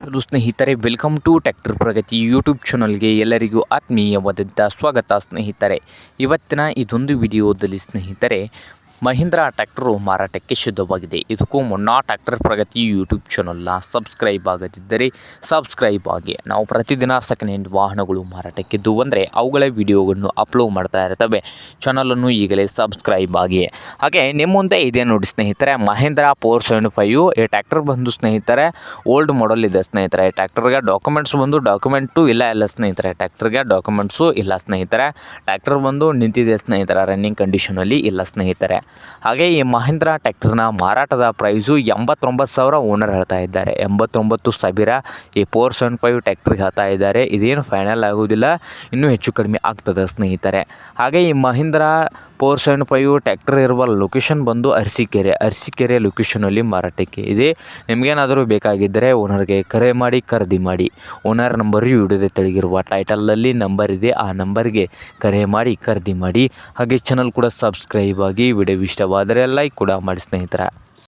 Hello ಸ್ನೇಹಿತರೆ, welcome to tractor Pragati YouTube ಚಾನಲ್ಗೆ ಎಲ್ಲರಿಗೂ ಆತ್ಮೀಯವಾದಂಥ ಸ್ವಾಗತ ಸ್ನೇಹಿತರೆ. ಇವತ್ತಿನ ಇದೊಂದು ವಿಡಿಯೋದಲ್ಲಿ ಸ್ನೇಹಿತರೆ ಮಹೀಂದ್ರಾ ಟ್ರ್ಯಾಕ್ಟರು ಮಾರಾಟಕ್ಕೆ ಸಿದ್ಧವಾಗಿದೆ. ಇದಕ್ಕೂ ಮುನ್ನ ಟ್ರ್ಯಾಕ್ಟರ್ ಪ್ರಗತಿ ಯೂಟ್ಯೂಬ್ ಚಾನಲ್ನ ಸಬ್ಸ್ಕ್ರೈಬ್ ಆಗದಿದ್ದರೆ ಸಬ್ಸ್ಕ್ರೈಬ್ ಆಗಿ. ನಾವು ಪ್ರತಿದಿನ ಸೆಕೆಂಡ್ ಹ್ಯಾಂಡ್ ವಾಹನಗಳು ಮಾರಾಟಕ್ಕಿದ್ದು ಅಂದರೆ ಅವುಗಳ ವಿಡಿಯೋಗಳನ್ನು ಅಪ್ಲೋಡ್ ಮಾಡ್ತಾ ಇರ್ತವೆ. ಚಾನಲನ್ನು ಈಗಲೇ ಸಬ್ಸ್ಕ್ರೈಬ್ ಆಗಿ. ಹಾಗೆ ನಿಮ್ಮ ಮುಂದೆ ಇದೆ ನೋಡಿ ಸ್ನೇಹಿತರೆ, ಮಹೀಂದ್ರಾ 475 ಈ ಟ್ರ್ಯಾಕ್ಟರ್ ಬಂದು ಸ್ನೇಹಿತರೆ ಓಲ್ಡ್ ಮಾಡೆಲ್ ಇದೆ ಸ್ನೇಹಿತರೆ. ಟ್ರ್ಯಾಕ್ಟರ್ಗೆ ಡಾಕ್ಯುಮೆಂಟ್ಸ್ ಬಂದು ಡಾಕ್ಯುಮೆಂಟು ಇಲ್ಲ ಸ್ನೇಹಿತರೆ. ಟ್ರ್ಯಾಕ್ಟರ್ಗೆ ಡಾಕ್ಯುಮೆಂಟ್ಸು ಇಲ್ಲ ಸ್ನೇಹಿತರೆ. ಟ್ರ್ಯಾಕ್ಟರ್ ಬಂದು ನಿಂತಿದೆ ಸ್ನೇಹಿತರೆ, ರನ್ನಿಂಗ್ ಕಂಡೀಷನಲ್ಲಿ ಇಲ್ಲ ಸ್ನೇಹಿತರೆ. ಹಾಗೆ ಈ ಮಹೀಂದ್ರಾ ಟ್ರ್ಯಾಕ್ಟರ್ನ ಮಾರಾಟದ ಪ್ರೈಸು 89,000 ಓನರ್ ಹೇಳ್ತಾ ಇದ್ದಾರೆ. 89,000 ಈ 475 ಟ್ರ್ಯಾಕ್ಟರ್ಗೆ ಹೇಳ್ತಾ ಇದ್ದಾರೆ. ಇದೇನು ಫೈನಲ್ ಆಗೋದಿಲ್ಲ, ಇನ್ನೂ ಹೆಚ್ಚು ಕಡಿಮೆ ಆಗ್ತದೆ ಸ್ನೇಹಿತರೆ. ಹಾಗೆ ಈ ಮಹೀಂದ್ರಾ 475 ಟ್ರ್ಯಾಕ್ಟರ್ ಇರುವ ಲೊಕೇಶನ್ ಬಂದು ಅರಸೀಕೆರೆ ಲೊಕೇಶನಲ್ಲಿ ಮಾರಾಟಕ್ಕೆ ಇದೆ. ನಿಮಗೇನಾದರೂ ಬೇಕಾಗಿದ್ದರೆ ಓನರ್ಗೆ ಕರೆ ಮಾಡಿ ಖರೀದಿ ಮಾಡಿ. ಓನರ್ ನಂಬರು ವಿಡಿಯೋದ ತೆಳಗಿರುವ ಟೈಟಲಲ್ಲಿ ನಂಬರ್ ಇದೆ, ಆ ನಂಬರ್ಗೆ ಕರೆ ಮಾಡಿ ಖರೀದಿ ಮಾಡಿ. ಹಾಗೆ ಚಾನಲ್ ಕೂಡ ಸಬ್ಸ್ಕ್ರೈಬ್ ಆಗಿ. ವಿಡಿಯೋ ಇಷ್ಟವಾದರೆ ಲೈಕ್ ಕೂಡ ಮಾಡಿ ಸ್ನೇಹಿತರೆ.